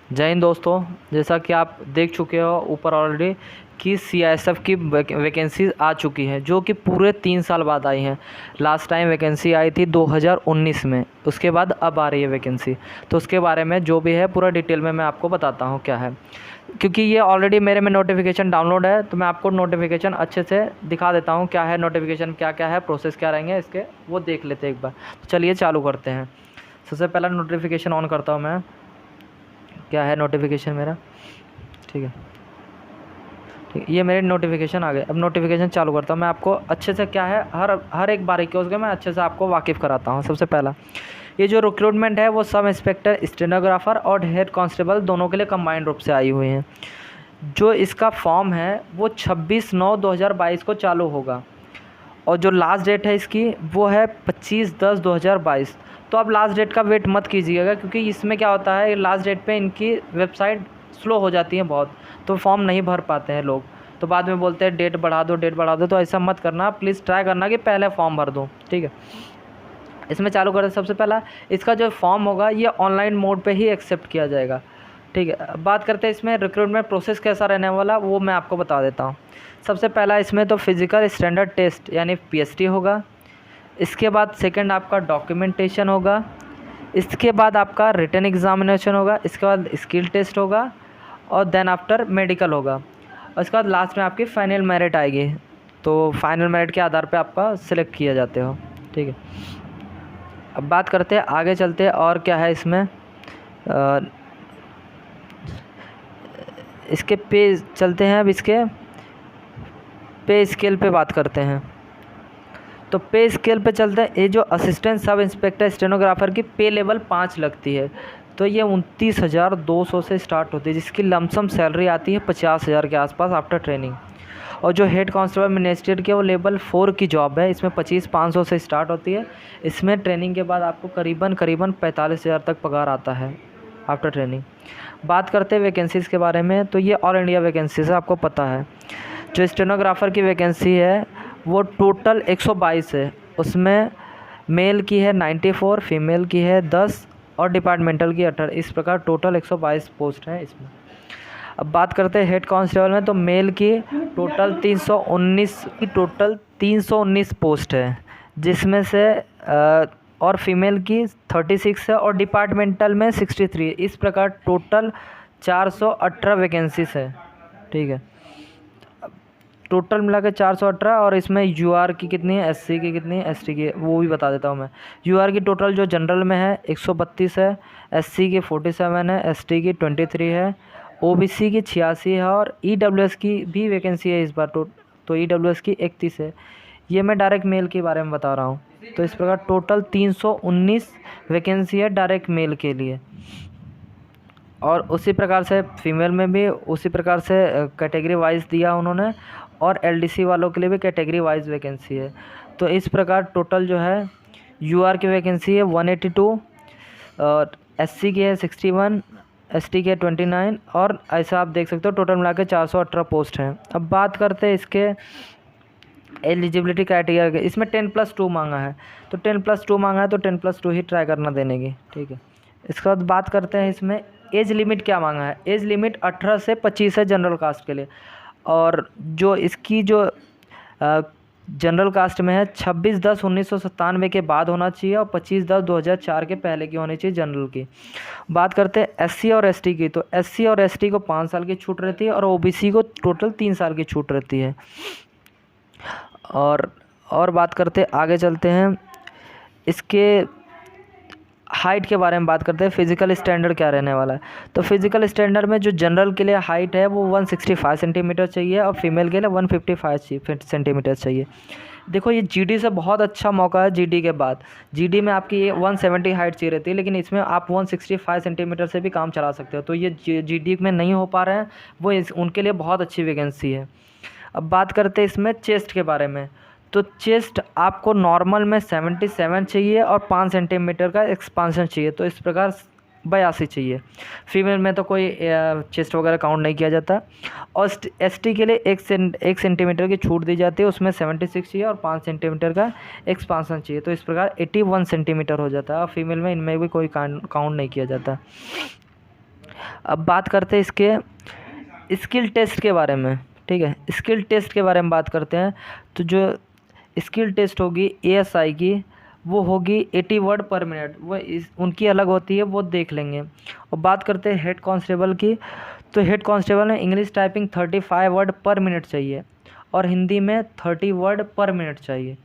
जय हिंद दोस्तों। जैसा कि आप देख चुके हो ऊपर ऑलरेडी कि सीआईएसएफ की वैकेंसी आ चुकी है, जो कि पूरे 3 साल बाद आई हैं। लास्ट टाइम वैकेंसी आई थी 2019 में, उसके बाद अब आ रही है वैकेंसी। तो उसके बारे में जो भी है पूरा डिटेल में मैं आपको बताता हूँ क्या है, क्योंकि ये ऑलरेडी मेरे में नोटिफिकेशन डाउनलोड है। तो मैं आपको नोटिफिकेशन अच्छे से दिखा देता हूँ क्या है नोटिफिकेशन, क्या क्या है, प्रोसेस क्या रहेंगे इसके, वो देख लेते हैं एक बार। तो चलिए चालू करते हैं। सबसे पहला नोटिफिकेशन ऑन करता हूँ मैं, क्या है नोटिफिकेशन मेरा। ठीक है, ये मेरे नोटिफिकेशन आ गए। अब नोटिफिकेशन चालू करता हूँ मैं, आपको अच्छे से क्या है हर एक बारीकी उसके मैं अच्छे से आपको वाकिफ़ कराता हूँ। सबसे पहला, ये जो रिक्रूटमेंट है वो सब इंस्पेक्टर, स्टेनोग्राफर और हेड कांस्टेबल दोनों के लिए कंबाइंड रूप से आई हुई हैं। जो इसका फॉर्म है वो 26/9/2022 को चालू होगा, और जो लास्ट डेट है इसकी वो है 25/10/2022। तो अब लास्ट डेट का वेट मत कीजिएगा, क्योंकि इसमें क्या होता है, लास्ट डेट पे इनकी वेबसाइट स्लो हो जाती है बहुत, तो फॉर्म नहीं भर पाते हैं लोग। तो बाद में बोलते हैं डेट बढ़ा दो, डेट बढ़ा दो। तो ऐसा मत करना, प्लीज़ ट्राई करना कि पहले फॉर्म भर दो। ठीक है, इसमें चालू करें। सबसे पहला इसका जो फॉर्म होगा ये ऑनलाइन मोड पे ही एक्सेप्ट किया जाएगा। ठीक है, अब बात करते हैं इसमें रिक्रूटमेंट प्रोसेस कैसा रहने वाला, वो मैं आपको बता देता हूँ। सबसे पहला इसमें तो फिज़िकल स्टैंडर्ड टेस्ट यानी पीएसटी होगा। इसके बाद सेकंड आपका डॉक्यूमेंटेशन होगा। इसके बाद आपका रिटन एग्जामिनेशन होगा। इसके बाद स्किल टेस्ट होगा, और देन आफ्टर मेडिकल होगा। और इसके बाद लास्ट में आपकी फाइनल मेरिट आएगी। तो फाइनल मेरिट के आधार पे आपका सिलेक्ट किया जाते हो। ठीक है, अब बात करते हैं, आगे चलते हैं और क्या है इसमें। इसके पे चलते हैं। अब इसके पे स्केल पे बात करते हैं। तो पे स्केल पे चलते हैं। ये जो असिस्टेंट सब इंस्पेक्टर स्टेनोग्राफर की पे लेवल 5 लगती है, तो ये 29,200 से स्टार्ट होती है, जिसकी लमसम सैलरी आती है 50,000 के आसपास आफ्टर ट्रेनिंग। और जो हेड कांस्टेबल मिनिस्ट्रियल की वो लेवल 4 की जॉब है, इसमें 25,500 से स्टार्ट होती है। इसमें ट्रेनिंग के बाद आपको करीबन 45,000 तक पगार आता है आफ्टर ट्रेनिंग। बात करते हैं वैकेंसीज़ के बारे में, तो ये ऑल इंडिया वैकेंसीज़ है, आपको पता है। जो स्टेनोग्राफर की वैकेंसी है वो टोटल 122 है। उसमें मेल की है 94, फीमेल की है 10 और डिपार्टमेंटल की 18। इस प्रकार टोटल 122 पोस्ट हैं इसमें। अब बात करते हैं हेड कांस्टेबल में, तो मेल की टोटल 319 पोस्ट है, जिसमें से और फीमेल की 36 है और डिपार्टमेंटल में 63। इस प्रकार टोटल 418 वैकेंसीज है। ठीक है, टोटल मिला के 418। और इसमें यूआर की कितनी है, एससी की कितनी है, एसटी की, वो भी बता देता हूँ मैं। यूआर की टोटल जो जनरल में है 132 है, एससी की 47 है, एसटी की 23 है, ओबीसी की 86 है, और ईडब्ल्यूएस की भी वैकेंसी है इस बार। तो ईडब्ल्यूएस की 31 है। ये मैं डायरेक्ट मेल के बारे में बता रहा हूँ। तो इस प्रकार टोटल 319 वैकेंसी है डायरेक्ट मेल के लिए। और उसी प्रकार से फीमेल में भी उसी प्रकार से कैटेगरी वाइज दिया उन्होंने, और एलडीसी वालों के लिए भी कैटेगरी वाइज वैकेंसी है। तो इस प्रकार टोटल जो है यूआर की वैकेंसी है 182, और एससी की है 61, एसटी की है 29, और ऐसा आप देख सकते हो टोटल मिला के 418 पोस्ट हैं। अब बात करते हैं इसके एलिजिबिलिटी क्राइटेरिया के। इसमें 10+2 मांगा है, तो 10+2 मांगा है तो 10+2 ही ट्राई करना देने की। ठीक है, इसके बाद बात करते हैं इसमें एज लिमिट क्या मांगा है। एज लिमिट 18 से 25 है जनरल कास्ट के लिए, और जो इसकी जो जनरल कास्ट में है 26/10/1997 के बाद होना चाहिए, और 25/10/2004 के पहले की होनी चाहिए जनरल की। बात करते हैं एससी और एसटी की, तो एससी और एसटी को 5 साल की छूट रहती है, और ओबीसी को टोटल 3 साल की छूट रहती है। और बात करते हैं, आगे चलते हैं, इसके हाइट के बारे में बात करते हैं। फिजिकल स्टैंडर्ड क्या रहने वाला है। तो फिजिकल स्टैंडर्ड में जो जनरल के लिए हाइट है वो 165 सेंटीमीटर चाहिए, और फीमेल के लिए 155 सेंटीमीटर चाहिए। देखो ये जीडी से बहुत अच्छा मौका है। जीडी के बाद जीडी में आपकी ये 170 हाइट चाहिए रहती है, लेकिन इसमें आप 165 सेंटीमीटर से भी काम चला सकते हो। तो ये जीडी में नहीं हो पा रहे हैं वो, उनके लिए बहुत अच्छी वैकेंसी है। अब बात करते हैं इसमें चेस्ट के बारे में। तो चेस्ट आपको नॉर्मल में 77 चाहिए, और 5 सेंटीमीटर का एक्सपांसन चाहिए, तो इस प्रकार 82 चाहिए। फीमेल में तो कोई चेस्ट वगैरह काउंट नहीं किया जाता। और एसटी के लिए 1 सेंटीमीटर की छूट दी जाती है, उसमें 76 चाहिए और 5 सेंटीमीटर का एक्सपांसन चाहिए, तो इस प्रकार 81 सेंटीमीटर हो जाता है। और फीमेल में इनमें भी कोई काउंट नहीं किया जाता। अब बात करते हैं इसके स्किल टेस्ट के बारे में। ठीक है, स्किल टेस्ट के बारे में बात करते हैं। तो जो स्किल टेस्ट होगी ASI की, वो होगी 80 वर्ड पर मिनट, वो उनकी अलग होती है, वो देख लेंगे। और बात करते हैं हेड कांस्टेबल की, तो हेड कांस्टेबल में इंग्लिश टाइपिंग 35 वर्ड पर मिनट चाहिए और हिंदी में 30 वर्ड पर मिनट चाहिए।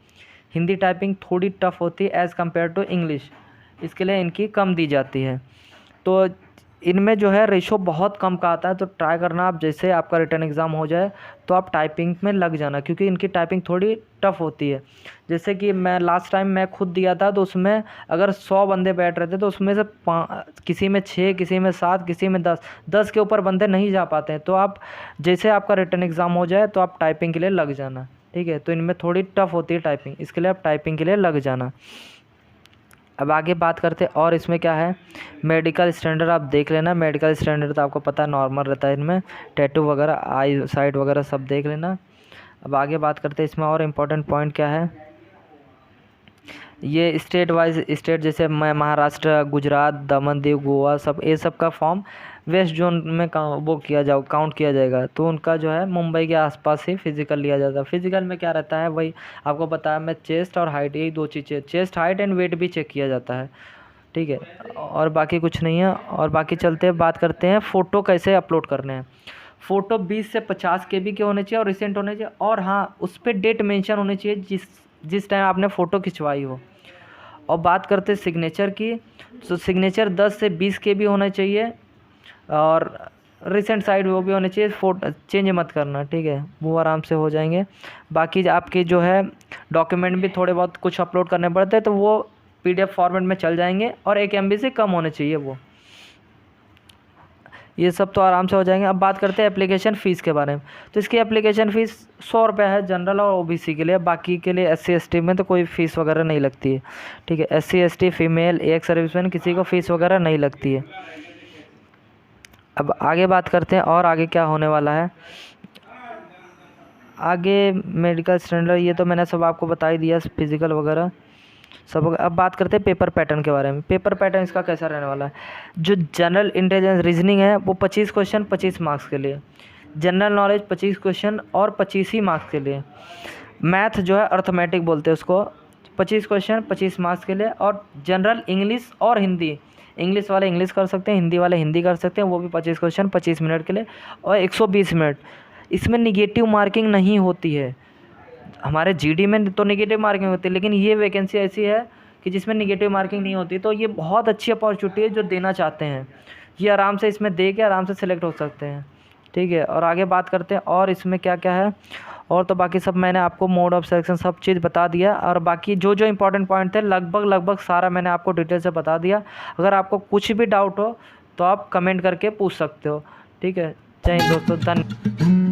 हिंदी टाइपिंग थोड़ी टफ होती है एज़ कम्पेयर टू इंग्लिश, इसके लिए इनकी कम दी जाती है। तो इनमें जो है रेशो बहुत कम का आता है, तो ट्राई करना आप जैसे आपका रिटर्न एग्ज़ाम हो जाए तो आप टाइपिंग में लग जाना, क्योंकि इनकी टाइपिंग थोड़ी टफ होती है। जैसे कि मैं लास्ट टाइम मैं खुद दिया था, तो उसमें अगर 100 बंदे बैठ रहे थे तो उसमें से किसी में 6, किसी में 7, किसी में 10 के ऊपर बंदे नहीं जा पाते हैं। तो आप जैसे आपका रिटर्न एग्ज़ाम हो जाए तो आप टाइपिंग के लिए लग जाना। ठीक है, तो इनमें थोड़ी टफ होती है टाइपिंग, इसके लिए आप टाइपिंग के लिए लग जाना। अब आगे बात करते हैं और इसमें क्या है, मेडिकल स्टैंडर्ड आप देख लेना। मेडिकल स्टैंडर्ड तो आपको पता है नॉर्मल रहता है, इनमें टैटू वगैरह, आई साइट वगैरह सब देख लेना। अब आगे बात करते हैं इसमें और इम्पोर्टेंट पॉइंट क्या है। ये स्टेट वाइज, स्टेट जैसे मैं महाराष्ट्र, गुजरात, दमन दीव, गोवा, सब ये सब का फॉर्म वेस्ट जोन में वो किया जाओ काउंट किया जाएगा। तो उनका जो है मुंबई के आसपास ही फिजिकल लिया जाता है। फिजिकल में क्या रहता है, वही आपको बताया मैं, चेस्ट और हाइट, यही 2 चीज़ें, चेस्ट हाइट एंड वेट भी चेक किया जाता है। ठीक है, और बाकी कुछ नहीं है। और बाकी चलते हैं, बात करते हैं फ़ोटो कैसे अपलोड करने हैं। फ़ोटो 20 से 50 KB के होने चाहिए और रिसेंट होने चाहिए, और हाँ उस पर डेट मेंशन होनी चाहिए जिस टाइम आपने फ़ोटो खिंचवाई हो। और बात करते हैं सिग्नेचर की, तो सिग्नेचर 10 से 20 KB होना चाहिए और रिसेंट साइड वो भी होने चाहिए, फोटो चेंज मत करना। ठीक है, वो आराम से हो जाएंगे। बाकी आपके जो है डॉक्यूमेंट भी थोड़े बहुत कुछ अपलोड करने पड़ते हैं, तो वो PDF फॉर्मेट में चल जाएंगे और 1 MB से कम होने चाहिए वो, ये सब तो आराम से हो जाएंगे। अब बात करते हैं एप्लीकेशन फ़ीस के बारे में। तो इसकी एप्लीकेशन फ़ीस 100 रुपये है जनरल और OBC के लिए। बाकी के लिए SC ST में तो कोई फ़ीस वगैरह नहीं लगती है। ठीक है, SC ST, फीमेल, एक सर्विसमैन, किसी को फ़ीस वगैरह नहीं लगती है। अब आगे बात करते हैं और आगे क्या होने वाला है। आगे मेडिकल स्टैंडर्ड ये तो मैंने सब आपको बता ही दिया, फिज़िकल वगैरह सब। अब बात करते हैं पेपर पैटर्न के बारे में। पेपर पैटर्न इसका कैसा रहने वाला है। जो जनरल इंटेलिजेंस रीजनिंग है वो 25 क्वेश्चन 25 मार्क्स के लिए, जनरल नॉलेज 25 क्वेश्चन और 25 ही मार्क्स के लिए। मैथ जो है अर्थमेटिक बोलते हैं उसको, 25 क्वेश्चन 25 मार्क्स के लिए। और जनरल इंग्लिश और हिंदी, इंग्लिश वाले इंग्लिश कर सकते हैं, हिंदी वाले हिंदी कर सकते हैं, वो भी 25 क्वेश्चन 25 मिनट के लिए और 120 मिनट। इसमें निगेटिव मार्किंग नहीं होती है। हमारे GD में तो निगेटिव मार्किंग होती है, लेकिन ये वैकेंसी ऐसी है कि जिसमें निगेटिव मार्किंग नहीं होती। तो ये बहुत अच्छी अपॉर्चुनिटी है जो देना चाहते हैं, ये आराम से इसमें दे के आराम से सिलेक्ट हो सकते हैं। ठीक है, और आगे बात करते हैं और इसमें क्या क्या है। और तो बाकी सब मैंने आपको मोड ऑफ सिलेक्शन सब चीज़ बता दिया, और बाकी जो जो इंपॉर्टेंट पॉइंट थे लगभग सारा मैंने आपको डिटेल से बता दिया। अगर आपको कुछ भी डाउट हो तो आप कमेंट करके पूछ सकते हो। ठीक है, जय हिंद दोस्तों, धन्यवाद।